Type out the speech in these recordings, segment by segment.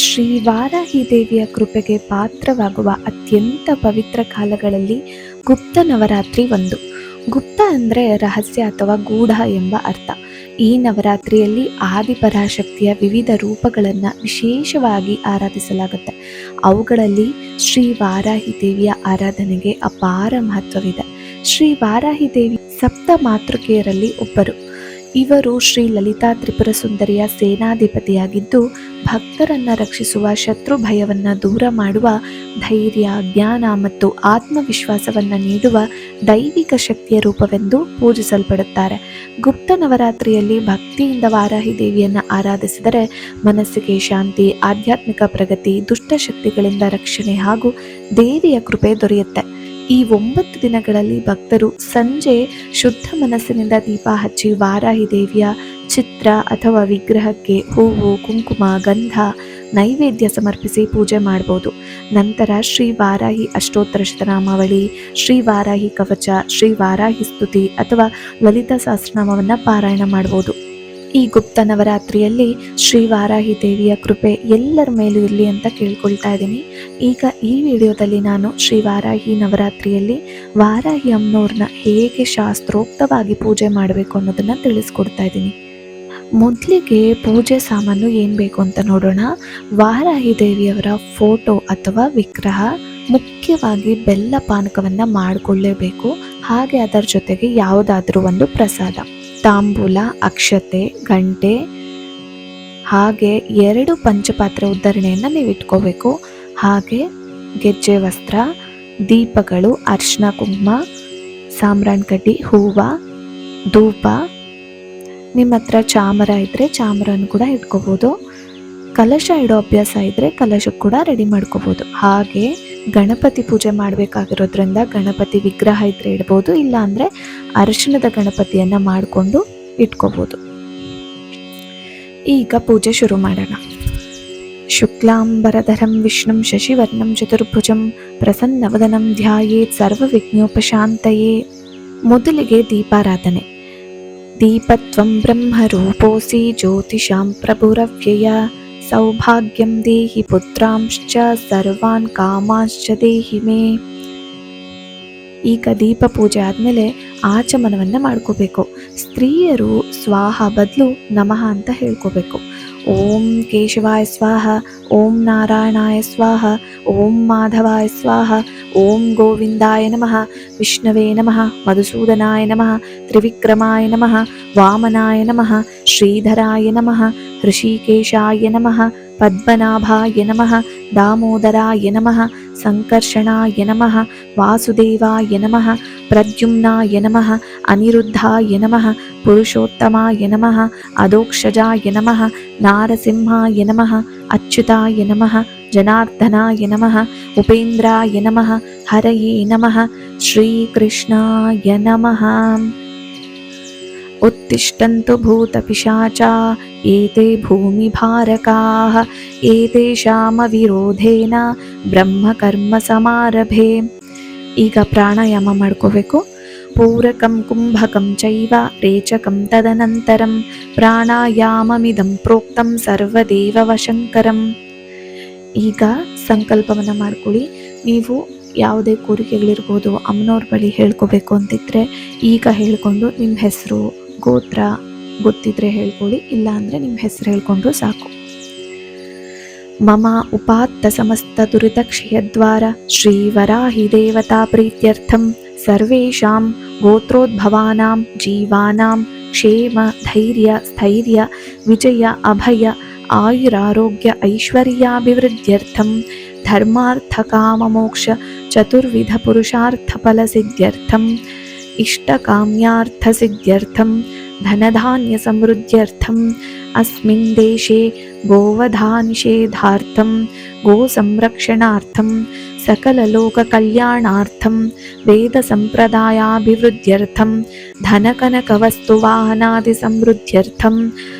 ಶ್ರೀ ವಾರಾಹಿ ದೇವಿಯ ಕೃಪೆಗೆ ಪಾತ್ರವಾಗುವ ಅತ್ಯಂತ ಪವಿತ್ರ ಕಾಲಗಳಲ್ಲಿ ಗುಪ್ತ ನವರಾತ್ರಿ ಒಂದು. ಗುಪ್ತ ಅಂದರೆ ರಹಸ್ಯ ಅಥವಾ ಗೂಢ ಎಂಬ ಅರ್ಥ. ಈ ನವರಾತ್ರಿಯಲ್ಲಿ ಆದಿಪರಾಶಕ್ತಿಯ ವಿವಿಧ ರೂಪಗಳನ್ನು ವಿಶೇಷವಾಗಿ ಆರಾಧಿಸಲಾಗುತ್ತೆ. ಅವುಗಳಲ್ಲಿ ಶ್ರೀ ವಾರಾಹಿ ದೇವಿಯ ಆರಾಧನೆಗೆ ಅಪಾರ ಮಹತ್ವವಿದೆ. ಶ್ರೀ ವಾರಾಹಿ ದೇವಿ ಸಪ್ತ ಮಾತೃಕೆಯರಲ್ಲಿ ಒಬ್ಬರು. ಇವರು ಶ್ರೀ ಲಲಿತಾ ತ್ರಿಪುರ ಸುಂದರಿಯ ಸೇನಾಧಿಪತಿಯಾಗಿದ್ದು, ಭಕ್ತರನ್ನ ರಕ್ಷಿಸುವ ಶತ್ರು ಭಯವನ್ನ ದೂರ ಮಾಡುವ ಧೈರ್ಯ, ಜ್ಞಾನ ಮತ್ತು ಆತ್ಮವಿಶ್ವಾಸವನ್ನ ನೀಡುವ ದೈವಿಕ ಶಕ್ತಿಯ ರೂಪವೆಂದು ಪೂಜಿಸಲ್ಪಡುತ್ತಾರೆ. ಗುಪ್ತ ನವರಾತ್ರಿಯಲ್ಲಿ ಭಕ್ತಿಯಿಂದ ವಾರಾಹಿ ದೇವಿಯನ್ನು ಆರಾಧಿಸಿದರೆ ಮನಸ್ಸಿಗೆ ಶಾಂತಿ, ಆಧ್ಯಾತ್ಮಿಕ ಪ್ರಗತಿ, ದುಷ್ಟಶಕ್ತಿಗಳಿಂದ ರಕ್ಷಣೆ ಹಾಗೂ ದೇವಿಯ ಕೃಪೆ ದೊರೆಯುತ್ತೆ. ಈ 9 ದಿನಗಳಲ್ಲಿ ಭಕ್ತರು ಸಂಜೆ ಶುದ್ಧ ಮನಸ್ಸಿನಿಂದ ದೀಪ ಹಚ್ಚಿ ವಾರಾಹಿ ದೇವಿಯ ಚಿತ್ರ ಅಥವಾ ವಿಗ್ರಹಕ್ಕೆ ಹೂವು, ಕುಂಕುಮ, ಗಂಧ, ನೈವೇದ್ಯ ಸಮರ್ಪಿಸಿ ಪೂಜೆ ಮಾಡ್ಬೋದು. ನಂತರ ಶ್ರೀ ವಾರಾಹಿ ಅಷ್ಟೋತ್ತರ ಶತನಾಮಾವಳಿ, ಶ್ರೀ ವಾರಾಹಿ ಕವಚ, ಶ್ರೀ ವಾರಾಹಿ ಸ್ತುತಿ ಅಥವಾ ಲಲಿತಾ ಸಹಸ್ರನಾಮವನ್ನು ಪಾರಾಯಣ ಮಾಡ್ಬೋದು. ಈ ಗುಪ್ತ ನವರಾತ್ರಿಯಲ್ಲಿ ಶ್ರೀ ವಾರಾಹಿ ದೇವಿಯ ಕೃಪೆ ಎಲ್ಲರ ಮೇಲೂ ಇರಲಿ ಅಂತ ಕೇಳ್ಕೊಳ್ತಾ ಇದ್ದೀನಿ. ಈಗ ಈ ವಿಡಿಯೋದಲ್ಲಿ ನಾನು ಶ್ರೀ ವಾರಾಹಿ ನವರಾತ್ರಿಯಲ್ಲಿ ವಾರಾಹಿ ಅಮ್ಮನವ್ರನ್ನ ಹೇಗೆ ಶಾಸ್ತ್ರೋಕ್ತವಾಗಿ ಪೂಜೆ ಮಾಡಬೇಕು ಅನ್ನೋದನ್ನು ತಿಳಿಸ್ಕೊಡ್ತಾ ಇದ್ದೀನಿ. ಮೊದಲಿಗೆ ಪೂಜೆ ಸಾಮಾನು ಏನು ಬೇಕು ಅಂತ ನೋಡೋಣ. ವಾರಾಹಿ ದೇವಿಯವರ ಫೋಟೋ ಅಥವಾ ವಿಗ್ರಹ, ಮುಖ್ಯವಾಗಿ ಬೆಲ್ಲ ಪಾನಕವನ್ನು ಮಾಡಿಕೊಳ್ಳೇಬೇಕು. ಹಾಗೆ ಅದರ ಜೊತೆಗೆ ಯಾವುದಾದ್ರೂ ಒಂದು ಪ್ರಸಾದ, ತಾಂಬೂಲ, ಅಕ್ಷತೆ, ಗಂಟೆ, ಹಾಗೆ 2 ಪಂಚಪಾತ್ರೆ ಉದ್ಧರಣೆಯನ್ನು ನೀವು ಇಟ್ಕೋಬೇಕು. ಹಾಗೆ ಗೆಜ್ಜೆ ವಸ್ತ್ರ, ದೀಪಗಳು, ಅರ್ಶಿನ ಕುಂಕುಮ, ಸಾಂಬ್ರಾಣಿ ಕಡ್ಡಿ, ಹೂವು, ಧೂಪ, ನಿಮ್ಮ ಹತ್ರ ಚಾಮರ ಇದ್ದರೆ ಚಾಮರನ್ನು ಕೂಡ ಇಟ್ಕೋಬೋದು. ಕಲಶ ಇಡೋ ಅಭ್ಯಾಸ ಇದ್ದರೆ ಕಲಶ ಕೂಡ ರೆಡಿ ಮಾಡ್ಕೋಬೋದು. ಹಾಗೆ ಗಣಪತಿ ಪೂಜೆ ಮಾಡಬೇಕಾಗಿರೋದ್ರಿಂದ ಗಣಪತಿ ವಿಗ್ರಹ ಇದ್ದರೆ ಇಡ್ಬೋದು, ಇಲ್ಲ ಅಂದರೆ ಅರಿಶಿಣದ ಗಣಪತಿಯನ್ನು ಮಾಡಿಕೊಂಡು ಇಟ್ಕೋಬೋದು. ಈಗ ಪೂಜೆ ಶುರು ಮಾಡೋಣ. ಶುಕ್ಲಾಂಬರಧರಂ ವಿಷ್ಣುಂ ಶಶಿವರ್ಣಂ ಚತುರ್ಭುಜಂ ಪ್ರಸನ್ನವದನಂ ಧ್ಯಾಯೇತ್ ಸರ್ವವಿಘ್ನೋಪಶಾಂತಯೇ. ಮೊದಲಿಗೆ ದೀಪಾರಾಧನೆ. ದೀಪತ್ವಂ ಬ್ರಹ್ಮರೂಪೋಸಿ ಜ್ಯೋತಿಷಾಂ ಪ್ರಭುರವ್ಯಯ ಸೌಭಾಗ್ಯಂ ದೇಹಿ ಪುತ್ರಾಂಶ್ಚ ಸರ್ವಾನ್ ಕಾಮಾಂಶ್ಚ ದೇಹಿ ಮೇ. ಈಗ ದೀಪ ಪೂಜೆ ಆದಮೇಲೆ ಆಚಮನವನ್ನು ಮಾಡ್ಕೋಬೇಕು. ಸ್ತ್ರೀಯರು ಸ್ವಾಹ ಬದಲು ನಮಃ ಅಂತ ಹೇಳ್ಕೋಬೇಕು. ಓಂ ಕೇಶವಾಯ ಸ್ವಾಹ, ಓಂ ನಾರಾಯಣಾಯ ಸ್ವಾಹ, ಓಂ ಮಾಧವಾಯ ಸ್ವಾಹ, ಓಂ ಗೋವಿಂದಾಯ ನಮಃ, ವಿಷ್ಣವೇ ನಮಃ, ಮಧುಸೂದನಾಯ ನಮಃ, ತ್ರಿವಿಕ್ರಮಾಯ ನಮಃ, ವಾಮನಾಯ ನಮಃ, ಶ್ರೀಧರಾಯ ನಮಃ, ಋಷಿಕೇಶಾಯ ನಮಃ, ಪದ್ಮನಾಭಾಯ ನಮಃ, ದಾಮೋದರಾಯ ನಮಃ, ಸಂಕರ್ಷಣಾಯ ನಮಃ, ವಾಸುದೇವಾಯ ನಮಃ, ಪ್ರದ್ಯುಮ್ನಾಯ ನಮಃ, ಅನಿರುದ್ಧಾಯ ನಮಃ, ಪುರುಷೋತ್ತಮಾಯ ನಮಃ, ಅಧೋಕ್ಷಜಾಯ ನಮಃ, ನಾರಸಿಂಹಾಯ ನಮಃ, ಅಚ್ಯುತಾಯ ನಮಃ, ಜನಾರ್ದನಾಯ ನಮಃ, ಉಪೇಂದ್ರಾಯ ನಮಃ, ಹರಯೇ ನಮಃ, ಶ್ರೀಕೃಷ್ಣಾಯ ನಮಃ. ಉತ್ತಿಷ್ಟಂತು ಭೂತಪಿಶಾಚಾ ಏತೆ ಭೂಮಿಭಾರಕಾಃ ಏತೇಷಾಮ ವಿರೋಧೇನ ಬ್ರಹ್ಮಕರ್ಮ ಸಮಾರಭೆ. ಈಗ ಪ್ರಾಣಾಯಾಮ ಮಾಡ್ಕೋಬೇಕು. ಪೂರಕಂ ಕುಂಭಕಂ ಚೈವ ರೇಚಕಂ ತದನಂತರಂ ಪ್ರಾಣಾಯಾಮಮಿದಂ ಪ್ರೋಕ್ತಂ ಸರ್ವದೇವ ವಶಂಕರಂ. ಈಗ ಸಂಕಲ್ಪವನ್ನು ಮಾಡ್ಕೊಳ್ಳಿ. ನೀವು ಯಾವುದೇ ಕೋರಿಕೆಗಳಿರ್ಬೋದು ಅಮ್ಮನವ್ರ ಬಳಿ ಹೇಳ್ಕೋಬೇಕು ಅಂತಿದ್ರೆ ಈಗ ಹೇಳ್ಕೊಂಡು ನಿಮ್ಮ ಹೆಸರು, ಗೋತ್ರ ಗೊತ್ತಿದ್ರೆ ಹೇಳ್ಕೊಳ್ಳಿ, ಇಲ್ಲ ಅಂದರೆ ನಿಮ್ಮ ಹೆಸರು ಹೇಳ್ಕೊಂಡ್ರು ಸಾಕು. ಮಮ ಉಪಾತ್ತ ಸಮಸ್ತ ದುರಿತಕ್ಷಯದ್ವಾರ ಶ್ರೀವರಾಹಿ ದೇವತಾ ಪ್ರೀತ್ಯರ್ಥಂ ಸರ್ವೇಷಾಂ ಗೋತ್ರೋದ್ಭವಾನಾಂ ಜೀವಾನಾಂ ಕ್ಷೇಮ, ಧೈರ್ಯ, ಸ್ಥೈರ್ಯ, ವಿಜಯ, ಅಭಯ, ಆಯುರಾರೋಗ್ಯ, ಐಶ್ವರ್ಯಾಭಿವೃದ್ಧ್ಯರ್ಥಂ ಧರ್ಮಾರ್ಥ ಕಾಮ ಮೋಕ್ಷ ಚತುರ್ವಿಧ ಪುರುಷಾರ್ಥ ಫಲ ಸಿದ್ಧ್ಯರ್ಥಂ ಇಷ್ಟಕಾಮ್ಯಾರ್ಥ ಸಿದ್ಧ್ಯರ್ಥಂ ಧನಧಾನ್ಯ ಸಮೃದ್ಧ್ಯರ್ಥಂ ಅಸ್ಮಿನ್ ದೇಶೆ ಗೋವಧಾನಿಷೇಧಾರ್ಥಂ ಗೋ ಸಂರಕ್ಷಣಾರ್ಥಂ ಸಕಲ ಲೋಕ ಕಲ್ಯಾಣಾರ್ಥಂ ವೇದ ಸಂಪ್ರದಾಯಾಭಿವೃದ್ಧ್ಯರ್ಥಂ ಧನಕನಕ ವಸ್ತು ವಾಹನಾದಿ ಸಮೃದ್ಧ್ಯರ್ಥಂ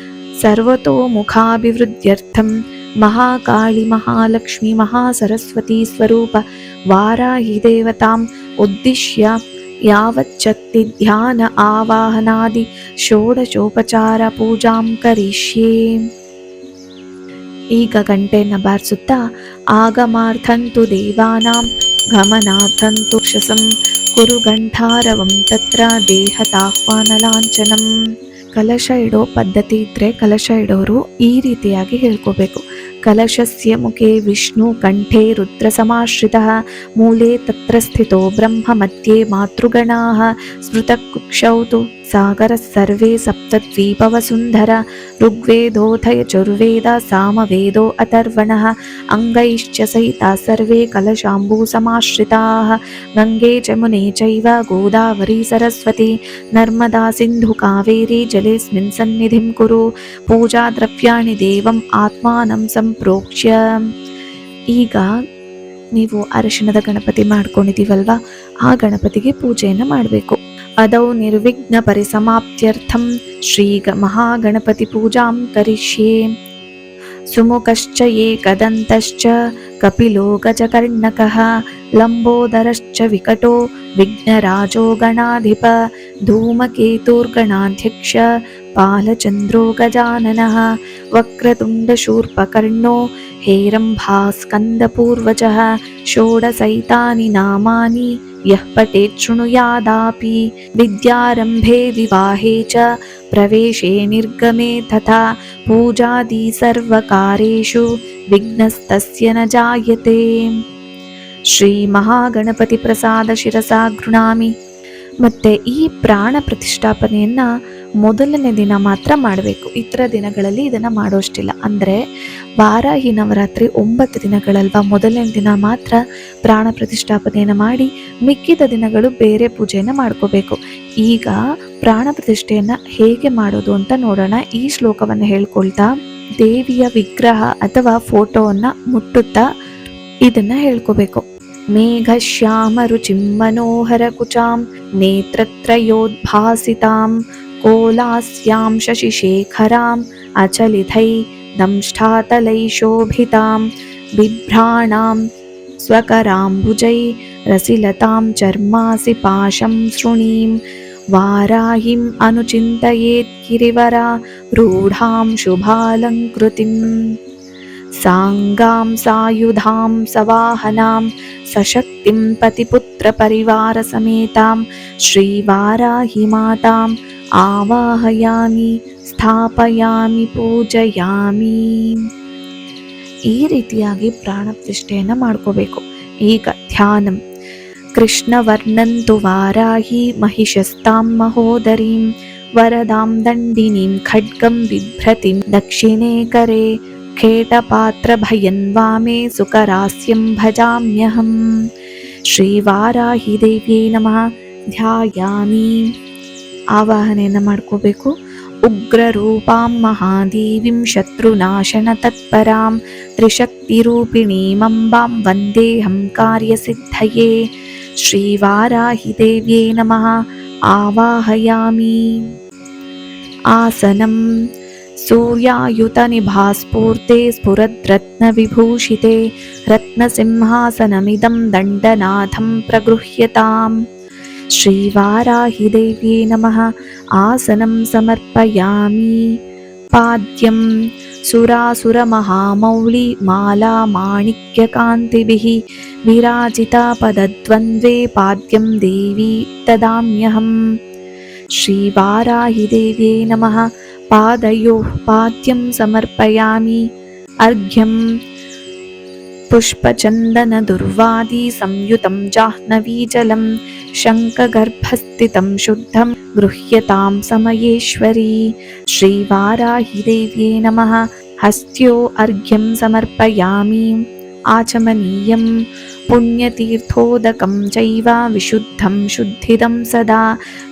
ಸರ್ವತೋಮುಖಾಭಿವೃದ್ಧ್ಯರ್ಥಂ ಮಹಾಕಾಳಿ, ಮಹಾಲಕ್ಷ್ಮಿ, ಮಹಾಸರಸ್ವತಿ ಸ್ವರೂಪ ವಾರಾಹಿ ದೇವತಾಂ ಉದ್ದಿಶ್ಯ ಯಾವಚ್ಚಕ್ತಿ ಧ್ಯಾನ ಆವಾಹನಾದಿ ಷೋಡಶೋಪಚಾರ ಪೂಜಾಂ ಕರಿಷ್ಯೆ. ಈಗ ಗಂಟೆಯನ್ನು ಬಾರಿಸುತ್ತಾ ಆಗಮಾರ್ಥಂತು ದೇವಾನಾಂ ಗಮನಾರ್ಥಂತು ಶಸಂ ಕುರು ಘಂಟಾರವಂ ತತ್ರ ದೇಹತಾಹ್ವಾನ ಲಾಂಛನಂ. ಕಲಶ ಇಡೋ ಪದ್ಧತಿ ಇದ್ರೆ ಕಲಶ ಇಡೋರು ಈ ರೀತಿಯಾಗಿ ಹೇಳ್ಕೋಬೇಕು. ಕಲಶಸ್ಯ ಮುಖೇ ವಿಷ್ಣು ಕಂಠೆ ರುದ್ರ ಸಮಾಶ್ರಿತಃ ಮೂಲೆ ತತ್ರ ಸ್ಥಿತೋ ಬ್ರಹ್ಮ ಮಧ್ಯೆ ಮಾತೃಗಣಾಃ ಸ್ಮೃತ ಕುಕ್ಷೌ ತು ಸಾಗರ ಸರ್ವೇ ಸಪ್ತದ್ವೀಪವ ಸುಂದರ ಋಗ್ವೇದೋಥ ಯಜುರ್ವೇದ ಸಾಮವೇದೋ ಅಥರ್ವಣಃ ಅಂಗೈಶ್ಚ ಸಹಿತಾ ಸರ್ವೇ ಕಲಶಾಂಬೂ ಸಮಾಶ್ರಿತಾಃ ಗಂಗೆ ಜಮುನೆ ಚೈವ ಗೋದಾವರಿ ಸರಸ್ವತಿ ನರ್ಮದಾ ಸಿಂಧು ಕಾವೇರಿ ಜಲೇಸ್ಮಿನ್ ಸನ್ನಿಧಿಂ ಕುರು ಪೂಜಾ ದ್ರವ್ಯಾಣಿ ದೇವಂ ಆತ್ಮಾನಂ ಸಂಪ್ರೋಕ್ಷ್ಯ. ಈಗ ನೀವು ಅರಿಶಿಣದ ಗಣಪತಿ ಮಾಡ್ಕೊಂಡಿದ್ದೀವಲ್ವಾ, ಆ ಗಣಪತಿಗೆ ಪೂಜೆಯನ್ನು ಮಾಡಬೇಕು. ಅದೌ ನಿರ್ವಿಘ್ನ ಪರಿಸಮಾಪ್ತ್ಯರ್ಥಂ ಶ್ರೀ ಮಹಾಗಣಪತಿ ಪೂಜಾಂ ಕರಿಷ್ಯೆ. ಸುಮುಖಶ್ಚ ಏಕದಂತಶ್ಚ ಕಪಿಲೋ ಗಜಕರ್ಣಕಃ ಲಂಬೋದರಶ್ಚ ವಿಕಟೋ ವಿಘ್ನರಾಜೋ ಗಣಾಧಿಪ ಧೂಮಕೇತುರ್ಗಣಾಧ್ಯಕ್ಷ ಬಾಲಚಂದ್ರೋ ಗಜಾನನಃ ವಕ್ರತುಂಡಶೂರ್ಪಕರ್ಣೋ ಹೇರಂಭಾ ಸ್ಕಂದಪೂರ್ವಜಃ ಷೋಡಶೈತಾನಿ ನಾಮಾನಿ ಯಃ ಪಠೇತ್ ಶೃಣುಯಾದಾಪಿ ವಿದ್ಯಾರಂಭೆ ವಿವಾಹೇ ಚ ಪ್ರವೇಶೇ ನಿರ್ಗಮೆ ತಥಾ ಪೂಜಾದಿ ಸರ್ವಕಾರ್ಯೇಷು ವಿಘ್ನಸ್ತಸ್ಯ ನ ಜಾಯತೆ. ಶ್ರೀ ಮಹಾಗಣಪತಿ ಪ್ರಸಾದ ಶಿರಸಾ ಗೃಣಾಮಿ. ಮತ್ತೆ ಈ ಪ್ರಾಣ ಪ್ರತಿಷ್ಠಾಪನೆಯನ್ನ ಮೊದಲನೇ ದಿನ ಮಾತ್ರ ಮಾಡಬೇಕು. ಇತರ ದಿನಗಳಲ್ಲಿ ಇದನ್ನ ಮಾಡೋಷ್ಟಿಲ್ಲ. ಅಂದ್ರೆ ವಾರಾಹಿ ನವರಾತ್ರಿ 9 ದಿನಗಳಲ್ವಾ, ಮೊದಲನೇ ದಿನ ಮಾತ್ರ ಪ್ರಾಣ ಪ್ರತಿಷ್ಠಾಪನೆಯನ್ನು ಮಾಡಿ ಮಿಕ್ಕಿದ ದಿನಗಳು ಬೇರೆ ಪೂಜೆಯನ್ನು ಮಾಡ್ಕೋಬೇಕು. ಈಗ ಪ್ರಾಣ ಪ್ರತಿಷ್ಠೆಯನ್ನ ಹೇಗೆ ಮಾಡೋದು ಅಂತ ನೋಡೋಣ. ಈ ಶ್ಲೋಕವನ್ನು ಹೇಳ್ಕೊಳ್ತಾ ದೇವಿಯ ವಿಗ್ರಹ ಅಥವಾ ಫೋಟೋವನ್ನ ಮುಟ್ಟುತ್ತಾ ಇದನ್ನ ಹೇಳ್ಕೋಬೇಕು. ಮೇಘಶ್ಯಾಮ ರುಚಿಂ ಮನೋಹರ ಕುಚಾಂ ನೇತ್ರತ್ರಯೋದ್ಭಾಸಿತಾಂ ಕೋಲಾಸ್ಯಾಂ ಶಶಿಶೇಖರಾಂ ಅಚಲಿತೈ ದಂಷ್ಟಾತಲೈ ಶೋಭಿತಾಂ ಬಿಭ್ರಾಣಾಂ ಸ್ವಕರಾಂಬುಜೈ ರಸಿಲತಾಂ ಚರ್ಮಾಸಿ ಪಾಶಂ ಶೃಣೀಂ ವಾರಾಹಿಂ ಅನುಚಿಂತಯೇತ್ ಗಿರಿವರ ರೂಢಾಂ ಶುಭಾಲಂಕೃತಿಂ ಸಾಂಗಾಂ ಸಾಯುಧಾಂ ಸವಾಹನಾಂ ಸಶಕ್ತಿಂ ಪತಿಪುತ್ರ ಪರಿವಾರ ಸಮೇತಾಂ ಶ್ರೀವಾರಾಹಿ ಮಾತಾಂ ಆವಾಹಯಾಮಿ ಸ್ಥಾಪಯಾಮಿ ಪೂಜಯಾಮಿ. ಈ ರೀತಿಯಾಗಿ ಪ್ರಾಣ ಪ್ರತಿಷ್ಠೆಯನ್ನು ಮಾಡ್ಕೋಬೇಕು. ಈಗ ಧ್ಯಾನಂ. ಕೃಷ್ಣವರ್ಣಂತು ವಾರಾಹಿ ಮಹಿಷಸ್ತಾಂ ಮಹೋದರೀಂ ವರದಾಂ ದಂಡಿನೀಂ ಖಡ್ಗಂ ಬಿಭ್ರತಿಂ ದಕ್ಷಿಣೇ ಕರೆ ಖೇಟಪಾತ್ರ ಭಯನ್ ವಾಮೆ ಸುಕರಾಸ್ಯಂ ಭಜಾಮ್ಯಹಂ. ಶ್ರೀವಾರಾಹಿ ದೇವ್ಯೈ ನಮಃ. ಧ್ಯಾಯಾಮಿ. ಆವಾಹನೆಯನ್ನು ಮಾಡ್ಕೋಬೇಕು. ಉಗ್ರ ರೂಪಾಂ ಮಹಾದೇವಿಂ ಶತ್ರುನಾಶನ ತತ್ಪರಾಂ ತ್ರಿಶಕ್ತಿರೂಪಿಣೀಮಂಬಾಂ ವಂದೇಹಂ ಕಾರ್ಯಸಿದ್ಧಯೇ. ಶ್ರೀವಾರಾಹಿ ದೇವ್ಯೈ ನಮಃ. ಆವಾಹಯಾಮಿ. ಆಸನಂ. ಸೂರ್ಯಾಯುತ ನಿಭಾಸ್ಫೂರ್ತೆ ಸ್ಫುರದ್ರತ್ನ ವಿಭೂಷಿತೆ ರತ್ನಸಿಂಹಾಸನಮಿದಂ ದಂಡನಾಥಂ ಪ್ರಗೃಹ್ಯತಾಂ. ಶ್ರೀವಾರಾಹಿ ದೇವ್ಯೈ ನಮಃ. ಆಸನಂ ಸಮರ್ಪಯಾಮಿ. ಪಾದ್ಯಂ. ಸುರಾಸುರ ಮಹಾಮೌಳಿ ಮಾಲಾ ಮಾಣಿಕ್ಯ ಕಾಂತಿಭಿಃ ವಿರಾಜಿತ ಪದದ್ವಂದ್ವೇ ಪಾದ್ಯಂ ದೇವಿ ದದಾಮ್ಯಹಂ. ಶ್ರೀವಾರಾಹಿ ದೇವ್ಯೈ ನಮಃ. ಪಾದಯೋಃ ಪಾದ್ಯಂ ಸಮರ್ಪಯಾಮಿ. ಅರ್ಘ್ಯಂ. ಪುಷ್ಪಚಂದನ ದುರ್ವಾದಿ ಸಂಯುತಂ ಜಾಹ್ನವೀಜಲಂ ಶಂಖಗರ್ಭಸ್ಥಿತಂ ಶುದ್ಧಂ ಗೃಹ್ಯತಾಂ ಸಮಯೇಶ್ವರಿ. ಶ್ರೀವಾರಾಹಿ ದೇವ್ಯೈ ನಮಃ. ಹಸ್ತ್ಯೋ ಅರ್ಘ್ಯಂ ಸಮರ್ಪಯಾಮಿ. ಆಚಮನೀಯಂ. ಪುಣ್ಯತೀರ್ಥೋದಕಂ ಚೈವ ವಿಶುದ್ಧಂ ಶುದ್ಧಿದಂ ಸದಾ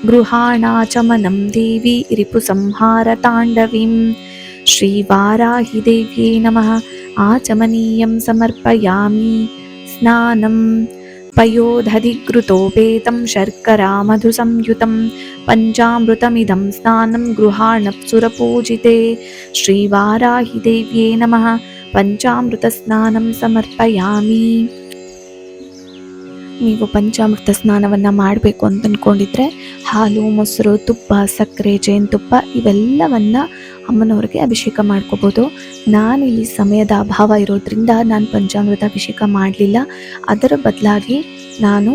ಗೃಹಾಣಾಚಮನಂ ದೇವಿ ರಿಪುಸಂಹಾರ ತಾಂಡವೀಂ. ಶ್ರೀವಾರಾಹಿ ದೇವ್ಯೈ ನಮಃ. ಆಚಮನೀಯಂ ಸಮರ್ಪಯಾಮಿ. ಸ್ನಾನಂ. ಪಯೋಧಧಿಘೃತೋಪೇತಂ ಶರ್ಕರಾ ಮಧು ಸಂಯುತಂ ಪಂಚಾಮೃತಮಿದಂ ಸ್ನಾನಂ ಗೃಹಾಣಪ್ಸುರಪೂಜಿತೆ. ಶ್ರೀವಾರಾಹಿ ದೇವ್ಯೈ ನಮಃ. ಪಂಚಾಮೃತ ಸ್ನಾನಂ ಸಮರ್ಪಯಾಮಿ. ನೀವು ಪಂಚಾಮೃತ ಸ್ನಾನವನ್ನು ಮಾಡಬೇಕು ಅಂತ ಅಂದ್ಕೊಂಡಿದ್ರೆ ಹಾಲು, ಮೊಸರು, ತುಪ್ಪ, ಸಕ್ಕರೆ, ಜೇನುತುಪ್ಪ ಇವೆಲ್ಲವನ್ನು ಅಮ್ಮನವ್ರಿಗೆ ಅಭಿಷೇಕ ಮಾಡ್ಕೋಬೋದು. ನಾನಿಲ್ಲಿ ಸಮಯದ ಅಭಾವ ಇರೋದ್ರಿಂದ ನಾನು ಪಂಚಾಮೃತ ಅಭಿಷೇಕ ಮಾಡಲಿಲ್ಲ. ಅದರ ಬದಲಾಗಿ ನಾನು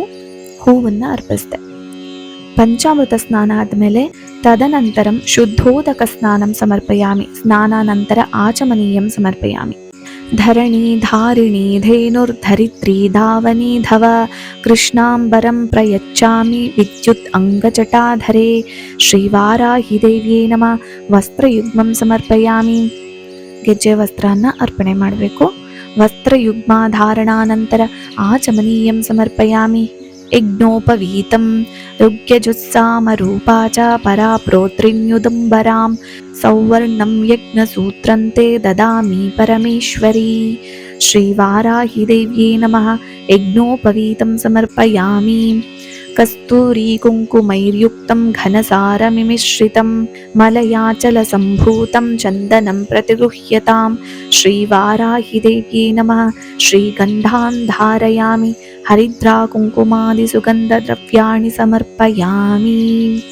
ಹೂವನ್ನು ಅರ್ಪಿಸಿದೆ. ಪಂಚಾಮೃತ ಸ್ನಾನ ಆದಮೇಲೆ ತದನಂತರಂ ಶುದ್ಧೋದಕ ಸ್ನಾನಂ ಸಮರ್ಪಯಾಮಿ, ಸ್ನಾನಾನಂತರ ಆಚಮನೀಯಂ ಸಮರ್ಪಯಾಮಿ. ಧರಣಿ ಧಾರಿಣಿ ಧೇನುರ್ಧರಿತ್ರಿ ಧಾವನಿ ಧವ ಕೃಷ್ಣಾಂಬರಂ ಪ್ರಯಚ್ಚಾಮಿ ವಿದ್ಯುತ್ ಅಂಗಜಟಾಧರೆ. ಶ್ರೀವಾರಾಹಿ ದೇವಿಯೇ ನಮಃ. ವಸ್ತ್ರಯುಗ್ಮಂ ಸಮರ್ಪಯಾಮಿ. ಗೆಜ್ಜೆ ವಸ್ತ್ರನ ಅರ್ಪಣೆ ಮಾಡಬೇಕು. ವಸ್ತ್ರಯುಗ್ಮ ಧಾರಣಾನಂತರ ಆಚಮನೀಯಂ ಸಮರ್ಪಯಾಮಿ. ಯಜ್ಞೋಪವೀತಂ ಋಗ್ಯಜುಸ್ಸಾಮರೂಪಾ ಚ ಪರಾ ಪ್ರೋತ್ರಿಣ್ಯುದುಂಬರಾಂ ಸೌವರ್ಣಂ ಯಜ್ಞಸೂತ್ರಂತೆ ದದಾಮಿ ಪರಮೇಶ್ವರಿ. ಶ್ರೀವಾರಾಹಿ ದೇವ್ಯೇ ನಮಃ. ಯಜ್ಞೋಪವೀತಂ ಸಮರ್ಪಯಾಮಿ. ಕಸ್ತೂರಿ ಕುಂಕುಮೈರ್ಯುಕ್ತಂ ಘನಸಾರಮಿಮಿಶ್ರಿತಂ ಮಲಯಾಚಲ ಸಂಭೂತಂ ಚಂದನಂ ಪ್ರತಿಗೃಹ್ಯತಾಂ. ಶ್ರೀವಾರಾಹಿ ದೇವ್ಯೇ ನಮಃ. ಶ್ರೀಗಂಧಾನ್ ಧಾರಯಾಮಿ. ಹರಿದ್ರಾ ಕುಂಕುಮಾದಿ ಸುಗಂಧ ದ್ರವ್ಯಾಣಿ ಸಮರ್ಪಯಾಮಿ.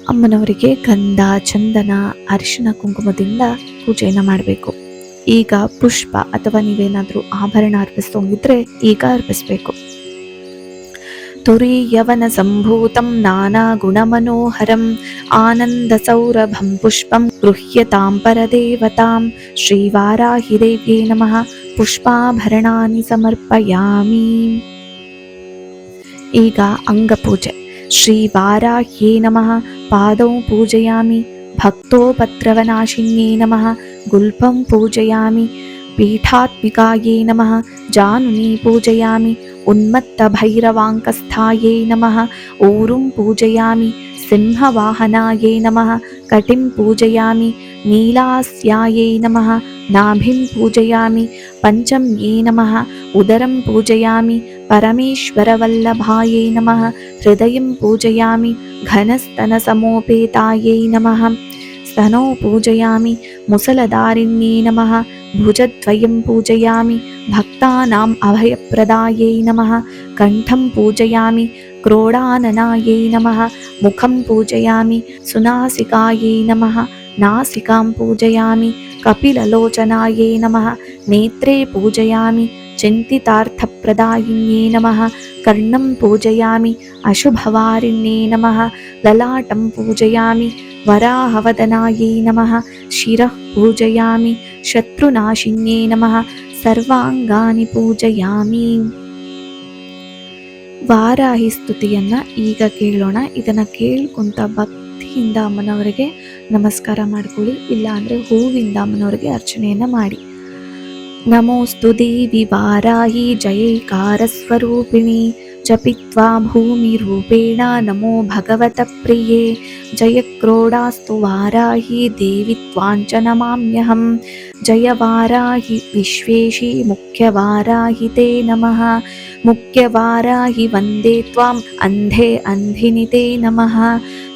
ಅಮ್ಮನವರಿಗೆ ಗಂಧ, ಚಂದನ, ಅರಿಶಿನ, ಕುಂಕುಮದಿಂದ ಪೂಜೆಯನ್ನು ಮಾಡಬೇಕು. ಈಗ ಪುಷ್ಪ ಅಥವಾ ನೀವೇನಾದರೂ ಆಭರಣ ಅರ್ಪಿಸ್ತೋಗಿದ್ರೆ ಈಗ ಅರ್ಪಿಸಬೇಕು. ತುರೀಯವನ ಸಂಭೂತಂ ನಾನಾ ಗುಣಮನೋಹರಂ ಆನಂದ ಸೌರಭಂ ಪುಷ್ಪಂ ಗೃಹ್ಯತಾಂ ಪರದೇವತಾಂ. ಶ್ರೀವಾರಾಹಿ ದೇವ್ಯೇ ನಮಃ. ಪುಷ್ಪಾಭರಣಾನಿ ಸಮರ್ಪಯಾಮಿ. ಈಗ ಅಂಗಪೂಜೆ. ಶ್ರೀವಾರಾಹ್ಯೇ ನಮಃ. ಪಾದೌ ಪೂಜಯಾಮಿ. ಭಕ್ತೋಪದ್ರವನಾಶಿನ್ಯೇ ನಮಃ. ಗುಲ್ಪಂ ಪೂಜಯಾಮಿ. ಪೀಠಾತ್ಮಿಕಾಯೇ ನಮಃ. ಜಾನುನಿ ಪೂಜಯಾಮಿ. ಉನ್ಮತ್ತ ಭೈರವಾಂಕಸ್ಥಾಯೇ ನಮಃ. ಊರುಂ ಪೂಜಯಾಮಿ. ಸಿಂಹವಾಹನಾಯೇ ನಮಃ. ಕಟಿಂ ಪೂಜಯಾಮಿ. ನೀಲಾಸ್ಯಾಯೇ ನಮಃ. ನಾಭಿಂ ಪೂಜಯಾಮಿ. ಪಂಚಮ್ಯೇ ನಮಃ. ಉದರಂ ಪೂಜಯಾಮಿ. ಪರಮೇಶ್ವರವಲ್ಲಭಾಯೇ ನಮಃ. ಹೃದಯಂ ಪೂಜಯಾಮಿ. ಘನಸ್ತನಸಮೋಪೇತಾಯೇ ನಮಃ. ಸ್ತನೋ ಪೂಜಯಾಮಿ. ಮುಸಲಧಾರಿಣ್ಯೇ ನಮಃ. ಭುಜದ್ವಯಂ ಪೂಜಯಾಮಿ. ಭಕ್ತಾನಾಂ ಅಭಯಪ್ರದಾಯೇ ನಮಃ. ಕಂಠಂ ಪೂಜಯಾಮಿ. ಕ್ರೋಡಾನನಾಯೇ ನಮಃ. ಮುಖಂ ಪೂಜಯಾಮಿ. ಸುನಾಸಿಕಾಯೇ ನಮಃ. ನಾಸಿಕಾಂ ಪೂಜಯಾಮಿ. ಕಪಿಲಲೋಚನಾಯೇ ನಮಃ. ನೇತ್ರೇ ಪೂಜಯಾಮಿ. ಚಿಂತಿತಾರ್ಥಪ್ರದಾಯಿನ್ಯೇ ನಮಃ. ಕರ್ಣಂ ಪೂಜಯಾಮಿ. ಅಶುಭವಾರಿಣ್ಯೇ ನಮಃ. ಲಲಾಟಂ ಪೂಜಯಾಮಿ. ವರಾಹವದನಾಯೇ ನಮಃ. ಶಿರಃ ಪೂಜಯಾಮಿ. ಶತ್ರುನಾಶಿನ್ಯೇ ನಮಃ. ಸರ್ವಾಂಗಾನಿ ಪೂಜಯಾಮಿ. ವಾರಾಹಿ ಸ್ತುತಿಯನ್ನ ಈಗ ಕೇಳೋಣ. ಇದನ್ನ ಕೇಳ್ಕೊಂತ ಭಕ್ತಿಯಿಂದ ಅಮ್ಮನವರಿಗೆ ನಮಸ್ಕಾರ ಮಾಡ್ಕೊಳ್ಳಿ. ಇಲ್ಲ ಅಂದ್ರೆ ಹೂವಿಂದ ಅಮ್ಮನವರಿಗೆ ಅರ್ಚನೆಯನ್ನ ಮಾಡಿ. ನಮೋಸ್ತು ದೇವಿ ವಾರಾಹಿ ಜಯೈಕಾರ ಸ್ವರೂಪಿಣಿ ಜಪಿತ್ವಾ ಭೂಮಿ ರೂಪೇಣ ನಮೋ ಭಗವತ ಪ್ರಿಯೇ. ಜಯ ಕ್ರೋಡಾಸ್ತು ವಾರಾಹಿ ದೇವಿ ತ್ವಾಂಚ ನಮಾಮ್ಯಹಂ. ಜಯ ವಾರಾಹಿ ವಿಶ್ವೇಶಿ ಮುಖ್ಯ ವಾರಾಹಿ ತೇ ನಮಃ. ಮುಖ್ಯ ವಾರಾಹಿ ವಂದೇ ತ್ವಾಂ ಅಂಧೇ ಅಂಧಿನಿ ತೇ ನಮಃ.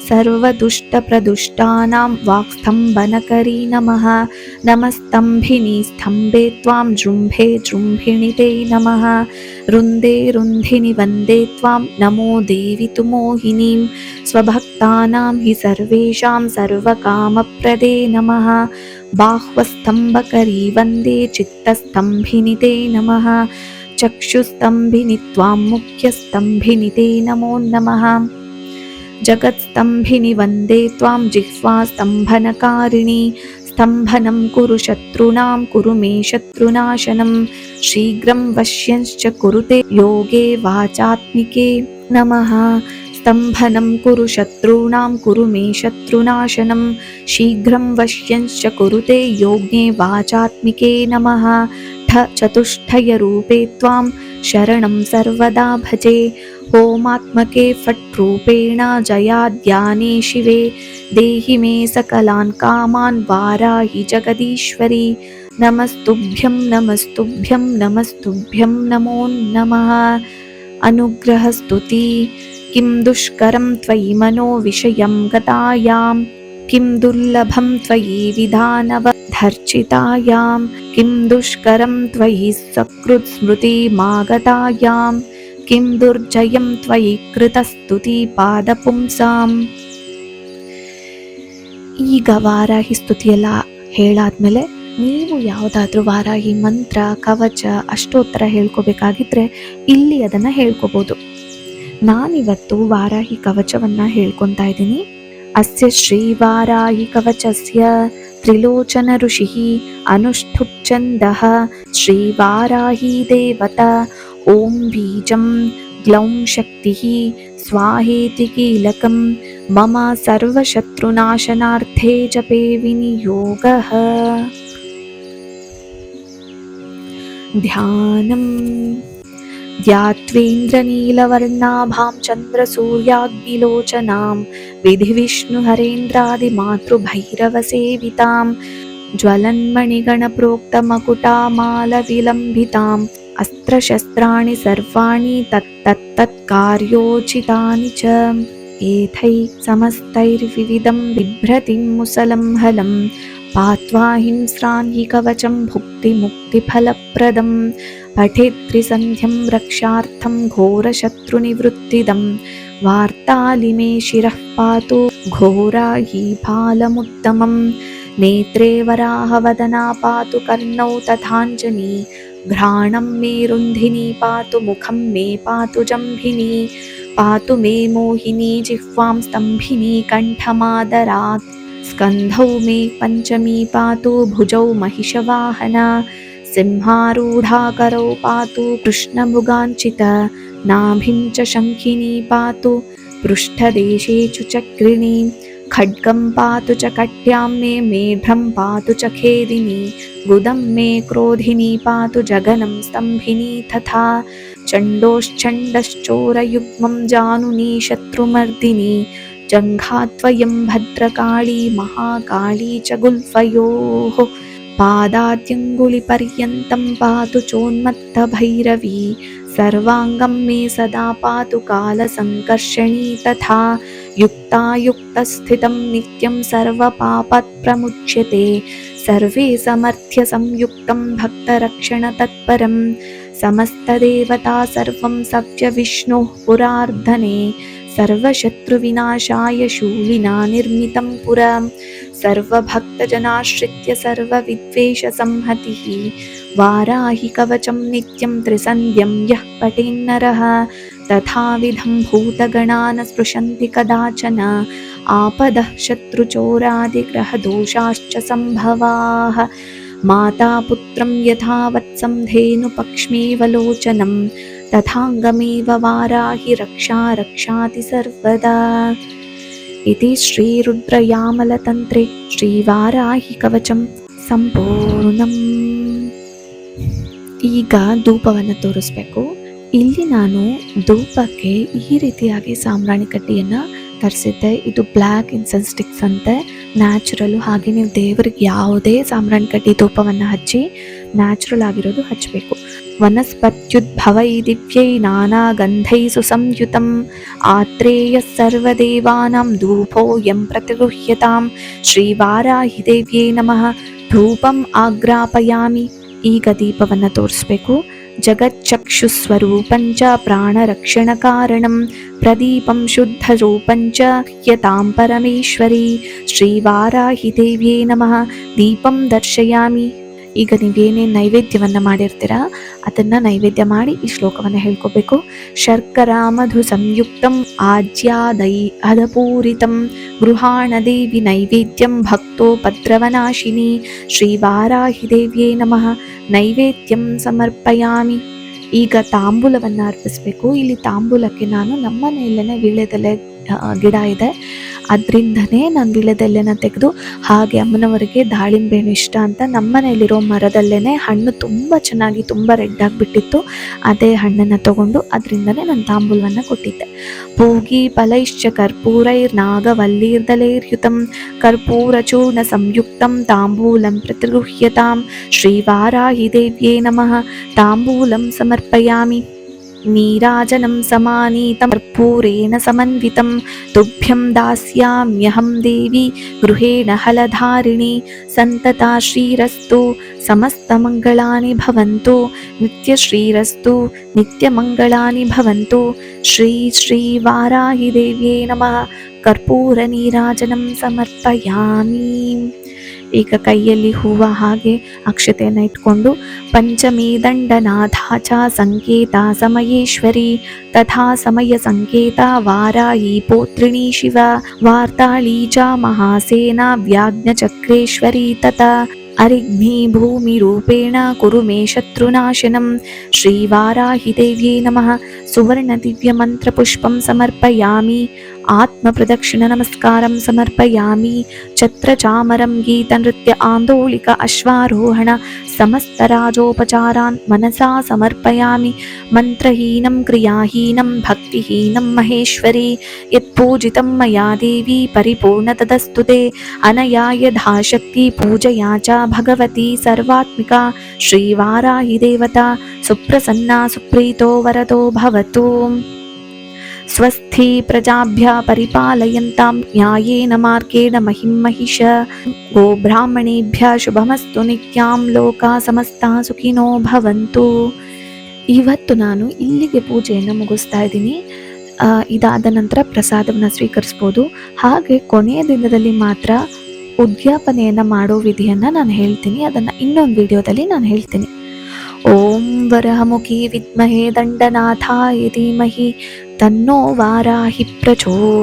ಸರ್ವದುಷ್ಟ ಪ್ರದುಷ್ಟಾನಾಂ ವಾಕ್ಸ್ತಂಭನಕರೀ ನಮಃ. ನಮಸ್ತಂಭಿನಿ ಸ್ತಂಭೆ ತ್ವಾಂ ಜೃಂಭೆ ಜೃಂಭಿಣಿ ತೇ ನಮಃ. ರುಂದೇ ರುಂಧಿನಿ ವಂದೇ ತ್ವಾಂ ನಮೋ ದೇವಿ ತು ಮೋಹಿನೀಂ. ಸ್ವಭಕ್ತಾನಾಂ ಹಿ ಸರ್ವೇಷಾಂ ಸರ್ವಕಾಮಪ್ರದೇ ನಮಃ. ಬಾಹ್ವಸ್ತಂಭಕರೀ ವಂದೇ ಚಿತ್ತಸ್ತಂಭಿನಿ ತೇ ನಮಃ. ಚಕ್ಷುಸ್ತಂಭಿನಿ ತ್ವಾಂ ಮುಖ್ಯಸ್ತಂಭಿನಿ ತೇ ನಮೋ ನಮಃ. ಜಗತ್ಸ್ತಂಭಿನಿ ವಂದೇ ತ್ವಾಂ ಜಿಹ್ವಾ ಸ್ತಂಭನಕಾರಿಣಿ. ಸ್ತಂಭನಂ ಕುರು ಶತ್ರುಣಾಂ ಕುರು ಮೇ ಶತ್ರುನಾಶನಂ. ಶೀಘ್ರಂ ವಶ್ಯಂಶ್ಚ ಕುರುತೆ ಯೋಗೇ ವಾಚಾತ್ಮಿಕೆ ನಮಃ. ಸ್ತಂಭನಂ ಕುರು ಶತ್ರುಣಾಂ ಕುರು ಮೇ ಶತ್ರುನಾಶನಂ. ಶೀಘ್ರಂ ವಶ್ಯಂಶ್ಚ ಕುರುತೆ ಯೋಗ್ನೇ ವಾಚಾತ್ಮಿಕೆ ನಮಃ. ಚತುಷ್ಠಯ ರೂಪೇ ತ್ವಾಂ ಶರಣಂ ಸರ್ವದಾ ಭಜೆ. ಓಮಾತ್ಮಕೆ ಫಟ್ ರೂಪೇಣ ಜಯಾಧ್ಯಾನೇ ಶಿವೆ. ದೇಹಿ ಮೇ ಸಕಲಾನ್ ಕಾಮಾನ್ ವಾರಾಹಿ ಜಗದೀಶ್ವರಿ. ನಮಸ್ತುಭ್ಯಂ ನಮಸ್ತುಭ್ಯಂ ನಮಸ್ತುಭ್ಯಂ ನಮೋ ನಮಃ. ಅನುಗ್ರಹ ಸ್ತುತಿ. ಕಿಂ ದುಷ್ಕರಂ ತ್ವಯಿ ಮನೋ ವಿಷಯಂ ಗತಾಯಾಂ. किं दुर्लभं त्वयि विधानवधर्चितायां किं दुष्करं त्वयि सकृत्स्मृतिमागतायां किं दुर्जयं त्वयि कृतಸ್ತುತಿಪಾದಪುಂಸಾಂ. ಈಗ ವಾರಾಹಿ ಸ್ತುತಿಯೆಲ್ಲ ಹೇಳಾದ್ಮೇಲೆ ನೀವು ಯಾವುದಾದ್ರೂ ವಾರಾಹಿ ಮಂತ್ರ, ಕವಚ, ಅಷ್ಟೋತ್ತರ ಹೇಳ್ಕೋಬೇಕಾಗಿದ್ರೆ ಇಲ್ಲಿ ಅದನ್ನು ಹೇಳ್ಕೋಬೋದು. ನಾನಿವತ್ತು ವಾರಾಹಿ ಕವಚವನ್ನು ಹೇಳ್ಕೊತಾ ಇದ್ದೀನಿ. ಅಸ್ಯ ಶ್ರೀ ವಾರಾಹಿ ಕವಚಸ್ಯ ತ್ರಿಲೋಚನ ಋಷಿಃ ಅನುಷ್ಠುಪ್ ಛಂದಃ ಶ್ರೀ ವಾರಾಹಿ ದೇವತಾ ಓಂ ಬೀಜಂ ಗ್ಲೌಂ ಶಕ್ತಿಃ ಸ್ವಾಹೇತಿ ಕೀಲಕಂ ಮಮ ಸರ್ವಶತ್ರುನಾಶನಾರ್ಥೇ ಜಪೇ ವಿನಿಯೋಗಃ. ಧ್ಯಾನಂ ಧ್ಯಾತ್ವೇಂದ್ರನೀಲವರ್ಣಾಭಾಂ ಚಂದ್ರಸೂರ್ಯಾಗ್ನಿಲೋಚನಾಂ ವಿಧಿವಿಷ್ಣುಹರೇಂದ್ರಾದಿಮಾತೃಭೈರವಸೇವಿತಾಂ ಜ್ವಲನ್ಮಣಿಗಣಪ್ರೋಕ್ತಮಕುಟಾಮಾಲವಿಲಂಬಿತಾಂ ಅಸ್ತ್ರಶಸ್ತ್ರಾಣಿ ಸರ್ವಾಣಿ ತತ್ತತ್ಕಾರ್ಯೋಚಿತಾನಿ ಚ ಏಥೈ ಸಮಸ್ತೈರ್ವಿವಿಧಂ ಬಿಭ್ರತಿಂ ಮುಸಲಂ ಹಲಂ ಪಾತ್ವಾ ಹಿಂಸ್ರಾನ್ ಹಿ ಕವಚಂ ಭುಕ್ತಿಮುಕ್ತಿಫಲಪ್ರದಂ ಪಠೇತ್ರಿಸಂಧ್ಯಂ ರಕ್ಷಾರ್ಥಂ ಘೋರಶತ್ರುನಿವೃತ್ತಿದಂ ವಾರ್ತಾಲಿಮೇ ಶಿರಃ ಪಾತು ಘೋರಾ ಹಿ ಫಾಲಮುತ್ತಮಂ ನೇತ್ರೇ ವರಾಹವದನಾ ಪಾತು ಕರ್ಣೌ ತಥಾಂಜನಿ ಘ್ರಾಣಂ ಮೇ ರುಂಧಿನಿ ಪಾತು ಮುಖಂ ಮೇ ಪಾತು ಜಂಭಿನಿ ಪಾತು ಮೇ ಮೋಹಿನಿ ಜಿಹ್ವಾಂ ಸ್ತಂಭಿನಿ ಕಂಠಮಾದರಾತ್ ಸ್ಕಂಧೌ ಮೇ ಪಂಚಮೀ ಪಾತು ಭುಜೌ ಮಹಿಷವಾಹನ ಸಿಂಹಾರೂಢಾಕರೌ ಪಾತು ಕೃಷ್ಣಮೃಗಾಂಚಿತ ನಾಭಿಂ ಚ ಶಂಖಿನಿ ಪಾತು ಪೃಷ್ಠದೇಶೇ ಚ ಚಕ್ರಿಣಿ ಖಡ್ಗಂ ಪಾತು ಚ ಕಟ್ಯಾಂ ಮೇ ಮೇಢ್ರಂ ಪಾತು ಚ ಖೇದಿನಿ ಗುದಂ ಮೇ ಕ್ರೋಧಿನಿ ಪಾತು ಜಗನಂ ಸ್ತಂಭಿನಿ ತಥಾ ಚಂಡೋಶ್ಚಂಡಶ್ಚೋರಯುಗ್ಮಂ ಜಾನುನಿ ಶತ್ರುಮರ್ದಿನಿ ಜಂಘಾತ್ವಯಂ ಭದ್ರಕಾಳಿ ಮಹಾಕಾಳಿ ಚ ಗುಲ್ಫಯೋಃ ಪಾದಾದ್ಯಂಗುಳಿಪರ್ಯಂತಂ ಪಾತು ಚೋನ್ಮತ್ತಭೈರವಿ ಸರ್ವಾಂಗಂ ಮೇ ಸದಾ ಪಾತು ಕಾಲಸಂಕರ್ಷಣೀ ತಥಾ ಯುಕ್ತಾಯುಕ್ತಸ್ಥಿತಂ ನಿತ್ಯಂ ಸರ್ವಪಾಪಾತ್ ಪ್ರಮುಚ್ಯತೆ ಸರ್ವೇ ಸಮರ್ಥ್ಯ ಸಂಯುಕ್ತಂ ಭಕ್ತರಕ್ಷಣತತ್ಪರಂ ಸಮಸ್ತದೇವತಾ ಸರ್ವಂ ಸವ್ಯವಿಷ್ಣುಃ ಪುರಾರ್ಧನೆ ಸರ್ವಶತ್ರುವಿನಾಶಾಯ ಶೂಲಿನಾ ನಿರ್ಮಿತಂ ಪುರಂ ಸರ್ವಭಕ್ತಜನಾಶ್ರಿತ್ಯ ಸರ್ವವಿದ್ವೇಷಸಂಹತಿಃ ವಾರಾಹಿ ಕವಚಂ ನಿತ್ಯಂ ತ್ರಿಸಂಧ್ಯಂ ಯಃ ಪಠೇನ್ನರಃ ತಥಾವಿಧಂ ಭೂತಗಣಾನ ಸ್ಪೃಶಂತಿ ಕದಾಚನ ಆಪದಃ ಶತ್ರುಚೋರಾದಿಗ್ರಹದೋಷಾಶ್ಚ ಸಂಭವಾಃ ಮಾತಾ ಪುತ್ರಂ ಯಥಾ ವತ್ಸಂ ಧೇನುಪಕ್ಷ್ಮೇವಲೋಚನಂ ತಥಾಂಗಮೇವ ವಾರಾಹಿ ರಕ್ಷಾ ರಕ್ಷಾತಿ ಸರ್ವದಾ. ಇತಿ ಶ್ರೀರುದ್ರಯಾಮಲತಂತ್ರೆ ಶ್ರೀವಾರಾಹಿ ಕವಚಂ ಸಂಪೂರ್ಣಂ. ಈಗ ಧೂಪವನ್ನು ತೋರಿಸ್ಬೇಕು. ಇಲ್ಲಿ ನಾನು ಧೂಪಕ್ಕೆ ಈ ರೀತಿಯಾಗಿ ಸಾಂಬ್ರಾಣಿ ಕಡ್ಡಿಯನ್ನು ತರಿಸಿದ್ದೆ. ಇದು ಬ್ಲ್ಯಾಕ್ ಇನ್ಸೆನ್ಸ್ ಸ್ಟಿಕ್ಸ್ ಅಂತೆ, ನ್ಯಾಚುರಲು. ಹಾಗೆ ನೀವು ದೇವರಿಗೆ ಯಾವುದೇ ಸಾಂಬ್ರಾಣಿ ಕಡ್ಡಿ ಧೂಪವನ್ನು ಹಚ್ಚಿ ನ್ಯಾಚುರಲ್ ಆಗಿರೋದು ಹಚ್ಚಬೇಕು. ವನಸ್ಪತ್ಯುದ್ಭವೈ ದಿವ್ಯೈ ನಾನಾ ಗಂಧೈ ಸುಸಂಯುತಂ ಆತ್ರೇಯ ಸರ್ವದೇವಾನಾಂ ಧೂಪೋಯಂ ಪ್ರತಿಗೃಹ್ಯತಾಂ ಶ್ರೀವಾರಾಹಿ ದೇವ್ಯೈ ನಮಃ ಧೂಪಂ ಆಗ್ರಾಪಯಾಮಿ. ಈಗ ದೀಪವನ್ನು ತೋರಿಸ್ಬೇಕು. ಜಗಚ್ಚಕ್ಷುಸ್ವರೂಪಂಚ ಪ್ರಾಣರಕ್ಷಣ ಕಾರಣಂ ಪ್ರದೀಪಂ ಶುದ್ಧರೂಪಂಚ ಹ್ಯತಾಂ ಪರಮೇಶ್ವರಿ ಶ್ರೀವಾರಾಹಿ ದೇವ್ಯೈ ನಮಃ ದೀಪಂ ದರ್ಶಯಾಮಿ. ಈಗ ನೀವೇನೇನು ನೈವೇದ್ಯವನ್ನು ಮಾಡಿರ್ತೀರ ಅದನ್ನು ನೈವೇದ್ಯ ಮಾಡಿ ಈ ಶ್ಲೋಕವನ್ನು ಹೇಳ್ಕೋಬೇಕು. ಶರ್ಕರಾ ಮಧು ಸಂಯುಕ್ತಂ ಆಜ್ಯಾದೈ ಹದಪೂರಿತಂ ಗೃಹಾಣ ದೇವಿ ನೈವೇದ್ಯಂ ಭಕ್ತೋಪದ್ರವನಾಶಿನಿ ಶ್ರೀವಾರಾಹಿ ದೇವ್ಯೈ ನಮಃ ನೈವೇದ್ಯಂ ಸಮರ್ಪಯಾಮಿ. ಈಗ ತಾಂಬೂಲವನ್ನು ಅರ್ಪಿಸಬೇಕು. ಇಲ್ಲಿ ತಾಂಬೂಲಕ್ಕೆ ನಾನು ನಮ್ಮ ಮನೆಯಲ್ಲೇ ವೀಳ್ಯದೆಲೆ ಗಿಡ ಇದೆ, ಅದರಿಂದನೇ ನಾನು ವೀಳ್ಯದೆಲೆನ ತೆಗೆದು, ಹಾಗೆ ಅಮ್ಮನವರಿಗೆ ದಾಳಿಂಬೆ ಹಣ್ಣು ಇಷ್ಟ ಅಂತ ನಮ್ಮನೆಯಲ್ಲಿರೋ ಮರದಲ್ಲೇ ಹಣ್ಣು ತುಂಬ ಚೆನ್ನಾಗಿ ತುಂಬ ರೆಡ್ ಆಗಿಬಿಟ್ಟಿತ್ತು. ಅದೇ ಹಣ್ಣನ್ನು ತಗೊಂಡು ಅದರಿಂದನೇ ನಾನು ತಾಂಬೂಲವನ್ನು ಕೊಟ್ಟಿದ್ದೆ. ಭೋಗಿ ಫಲೈಶ್ಚ ಕರ್ಪೂರೈರ್ನಾಗವಲ್ಲೀರ್ದಲೈರ್ಯುತಂ ಕರ್ಪೂರಚೂರ್ಣ ಸಂಯುಕ್ತಂ ತಾಂಬೂಲಂ ಪ್ರತಿಗೃಹ್ಯತಾಂ ಶ್ರೀವಾರಾಹಿ ದೇವ್ಯೈ ನಮಃ ತಾಂಬೂಲಂ ಸಮರ್ಪಯಾಮಿ. ನೀರಾಜನಂ ಸಮಾನೀತಂ ಕರ್ಪೂರೇಣ ಸಮನ್ವಿತಂ ತುಭ್ಯಂ ದಾಸ್ಯಾಮ್ಯಹಂ ದೇವಿ ಗೃಹೇಣ ಹಲಧಾರಿಣಿ ಸಂತತಾ ಶ್ರೀರಸ್ತು ಸಮಸ್ತಮಂಗಳಾನಿ ಭವಂತು ನಿತ್ಯಶ್ರೀರಸ್ತು ನಿತ್ಯಮಂಗಳಾನಿ ಭವಂತು. ಶ್ರೀ ಶ್ರೀ ವಾರಾಹಿ ದೇವ್ಯೇ ನಮಃ. ಕರ್ಪೂರ ನೀರಾಜನಂ ಸಮರ್ಪಯಾಮಿ. ಈಗ ಕೈಯಲ್ಲಿ ಹೂವು ಹಾಗೆ ಅಕ್ಷತೆಯನ್ನು ಇಟ್ಕೊಂಡು ಪಂಚಮೀ ದಂಡನಾಥ ಚ ಸಂಕೇತ ಸಮಯೇಶ್ವರಿ ತಥಾ ಸಮಯ ಸಂಕೇತ ವಾರಾಹಿ ಪೋತ್ರಿಣಿ ಶಿವ ವಾರ್ತಾಳಿ ಚ ಮಹಾಸೇನಾ ವ್ಯಾಜ್ಞಚಕ್ರೇಶ್ವರಿ ತತ ಅರಿಗ್ನಿ ಭೂಮಿ ರೂಪೇಣ ಕುರು ಮೇ ಶತ್ರುನಾಶನಂ. ಶ್ರೀ ವಾರಾಹಿ ದೇವ್ಯೇ ನಮಃ. ಸುವರ್ಣ ದಿವ್ಯ ಮಂತ್ರ ಪುಷ್ಪಂ ಸಮರ್ಪಯಾಮಿ. ಆತ್ಮ ಪ್ರದಕ್ಷಿಣ ನಮಸ್ಕಾರಂ ಸಮರ್ಪಯಾಮಿ. ಛತ್ರ ಚಾಮರಂ ಗೀತ ನೃತ್ಯ ಆಂದೋಳಿಕ ಅಶ್ವಾರೋಹಣ ಸಮಸ್ತ ರಾಜೋಪಚಾರಾನ್ ಮನಸಾ ಸಮರ್ಪಯಾಮಿ. ಮಂತ್ರಹೀನಂ ಕ್ರಿಯಾಹೀನಂ ಭಕ್ತಿಹೀನಂ ಮಹೇಶ್ವರಿ ಯತ್ಪೂಜಿತಂ ಮಯಾ ದೇವಿ ಪರಿಪೂರ್ಣ ತದಸ್ತುತೆ. ಅನಯಾ ಯಥಾಶಕ್ತಿ ಪೂಜಯಾ ಚ ಭಗವತಿ ಸರ್ವಾತ್ಮಿಕಾ ಶ್ರೀವಾರಾಹಿ ದೇವತಾ ಸುಪ್ರಸನ್ನಾ ಸುಪ್ರೀತೋ ವರದೋ ಭವತು. ಸ್ವಸ್ತಿ ಪ್ರಜಾಭ್ಯ ಪರಿಪಾಲಯಂತಾಂ ನ್ಯಾಯೇನ ಮಾರ್ಗೇಣ ಮಹಿಂ ಮಹಿಷ. ಗೋ ಬ್ರಾಹ್ಮಣೇಭ್ಯ ಶುಭಮಸ್ತು ನಿತ್ಯಾಂ ಲೋಕಾ ಸಮಸ್ತಾ ಸುಖಿನೋ ಭವಂತು. ಇವತ್ತು ನಾನು ಇಲ್ಲಿಗೆ ಪೂಜೆಯನ್ನು ಮುಗಿಸ್ತಾ ಇದ್ದೀನಿ. ಇದಾದ ನಂತರ ಪ್ರಸಾದವನ್ನು ಸ್ವೀಕರಿಸ್ಬೋದು. ಹಾಗೆ ಕೊನೆಯ ದಿನದಲ್ಲಿ ಮಾತ್ರ ಉದ್ಯಾಪನೆಯನ್ನು ಮಾಡೋ ವಿಧಿಯನ್ನು ನಾನು ಹೇಳ್ತೀನಿ. ಅದನ್ನು ಇನ್ನೊಂದು ವಿಡಿಯೋದಲ್ಲಿ ನಾನು ಹೇಳ್ತೀನಿ. ಓಂ ವರಹಮುಖಿ ವಿದ್ಮಹೇ ದಂಡನಾಥಾಯ ಧೀಮಹಿ ತನ್ನೋ ವಾರಾಹಿ ಪ್ರಚೋದಯಾತ್.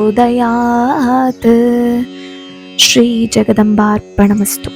ಶ್ರೀ ಜಗದಂಬಾರ್ಪಣಮಸ್ತು.